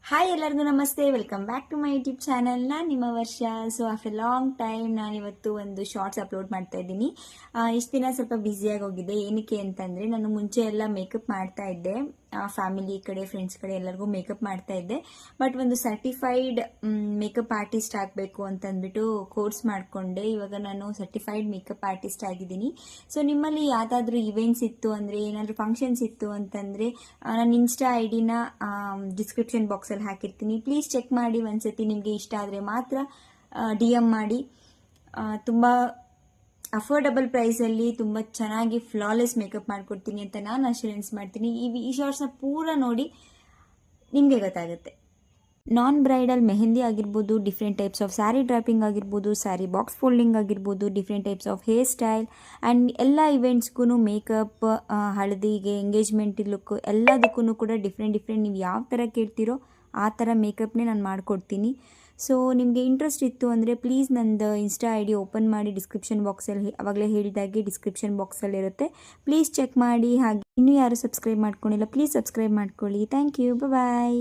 Hi ಎಲ್ಲರಿಗೂ ನಮಸ್ತೆ, welcome back to my YouTube channel. ನಾನು ನಿಮ್ಮ ವರ್ಷ. ಸೊ ಆಫ್ಟರ್ ಲಾಂಗ್ ಟೈಮ್ ನಾನಿವತ್ತು ಒಂದು ಶಾರ್ಟ್ಸ್ ಅಪ್ಲೋಡ್ ಮಾಡ್ತಾ ಇದ್ದೀನಿ. ಇಷ್ಟು ದಿನ ಸ್ವಲ್ಪ ಬ್ಯುಸಿಯಾಗಿ ಹೋಗಿದೆ. ಏನಕ್ಕೆ ಅಂತಂದರೆ ನಾನು ಮುಂಚೆ ಎಲ್ಲ ಮೇಕಪ್ ಮಾಡ್ತಾ ಇದ್ದೆ, ಫ್ಯಾಮಿಲಿ ಕಡೆ ಫ್ರೆಂಡ್ಸ್ ಕಡೆ ಎಲ್ಲರಿಗೂ ಮೇಕಪ್ ಮಾಡ್ತಾ ಇದ್ದೆ. ಬಟ್ ಒಂದು ಸರ್ಟಿಫೈಡ್ ಮೇಕಪ್ ಆರ್ಟಿಸ್ಟ್ ಆಗಬೇಕು ಅಂತಂದ್ಬಿಟ್ಟು ಕೋರ್ಸ್ ಮಾಡಿಕೊಂಡೆ. ಇವಾಗ ನಾನು ಸರ್ಟಿಫೈಡ್ ಮೇಕಪ್ ಆರ್ಟಿಸ್ಟ್ ಆಗಿದ್ದೀನಿ. ಸೊ ನಿಮ್ಮಲ್ಲಿ ಯಾವುದಾದ್ರೂ ಇವೆಂಟ್ಸ್ ಇತ್ತು ಅಂದರೆ, ಏನಾದರೂ ಫಂಕ್ಷನ್ಸ್ ಇತ್ತು ಅಂತಂದರೆ ನನ್ನ ಇನ್ಸ್ಟಾ ಐ ಡಿನ ಡಿಸ್ಕ್ರಿಪ್ಷನ್ ಬಾಕ್ಸಲ್ಲಿ ಹಾಕಿರ್ತೀನಿ. ಪ್ಲೀಸ್ ಚೆಕ್ ಮಾಡಿ ಒಂದ್ಸತಿ. ನಿಮಗೆ ಇಷ್ಟ ಆದರೆ ಮಾತ್ರ ಡಿ ಎಮ್ ಮಾಡಿ. ತುಂಬ ಅಫೋರ್ಡಬಲ್ ಪ್ರೈಸಲ್ಲಿ ತುಂಬ ಚೆನ್ನಾಗಿ ಫ್ಲಾಲೆಸ್ ಮೇಕಪ್ ಮಾಡಿಕೊಡ್ತೀನಿ ಅಂತ ನಾನು ಅಶ್ಯೂರೆನ್ಸ್ ಮಾಡ್ತೀನಿ. ಈ ಶಾರ್ಟ್ಸ್ನ ಪೂರ ನೋಡಿ ನಿಮಗೆ ಗೊತ್ತಾಗುತ್ತೆ. ನಾನ್ ಬ್ರೈಡಲ್ ಮೆಹಂದಿ ಆಗಿರ್ಬೋದು, different types of sari dropping ಆಗಿರ್ಬೋದು, ಸ್ಯಾರಿ ಬಾಕ್ಸ್ ಫೋಲ್ಡಿಂಗ್ ಆಗಿರ್ಬೋದು, different types of hair style and ಎಲ್ಲ ಇವೆಂಟ್ಸ್ಗೂ ಮೇಕಪ್, ಹಳದಿಗೆ, ಎಂಗೇಜ್ಮೆಂಟ್ ಲುಕ್ ಎಲ್ಲದಕ್ಕೂ ಕೂಡ ಡಿಫ್ರೆಂಟ್ ನೀವು ಯಾವ ಥರ ಕೇಳ್ತೀರೋ ಆ ಥರ ಮೇಕಪ್ನೇ ನಾನು ಮಾಡಿಕೊಡ್ತೀನಿ. ಸೊ ನಿಮಗೆ ಇಂಟ್ರೆಸ್ಟ್ ಇತ್ತು ಅಂದರೆ ಪ್ಲೀಸ್ ನಂದು ಇನ್ಸ್ಟಾ ಐ ಡಿ ಓಪನ್ ಮಾಡಿ ಡಿಸ್ಕ್ರಿಪ್ಷನ್ ಬಾಕ್ಸಲ್ಲಿ, ಆವಾಗಲೇ ಹೇಳಿದಾಗೆ ಡಿಸ್ಕ್ರಿಪ್ಷನ್ ಬಾಕ್ಸಲ್ಲಿರುತ್ತೆ. ಪ್ಲೀಸ್ ಚೆಕ್ ಮಾಡಿ. ಹಾಗೆ ಇನ್ನೂ ಯಾರು ಸಬ್ಸ್ಕ್ರೈಬ್ ಮಾಡ್ಕೊಂಡಿಲ್ಲ, ಪ್ಲೀಸ್ ಸಬ್ಸ್ಕ್ರೈಬ್ ಮಾಡ್ಕೊಳ್ಳಿ. Thank you, bye.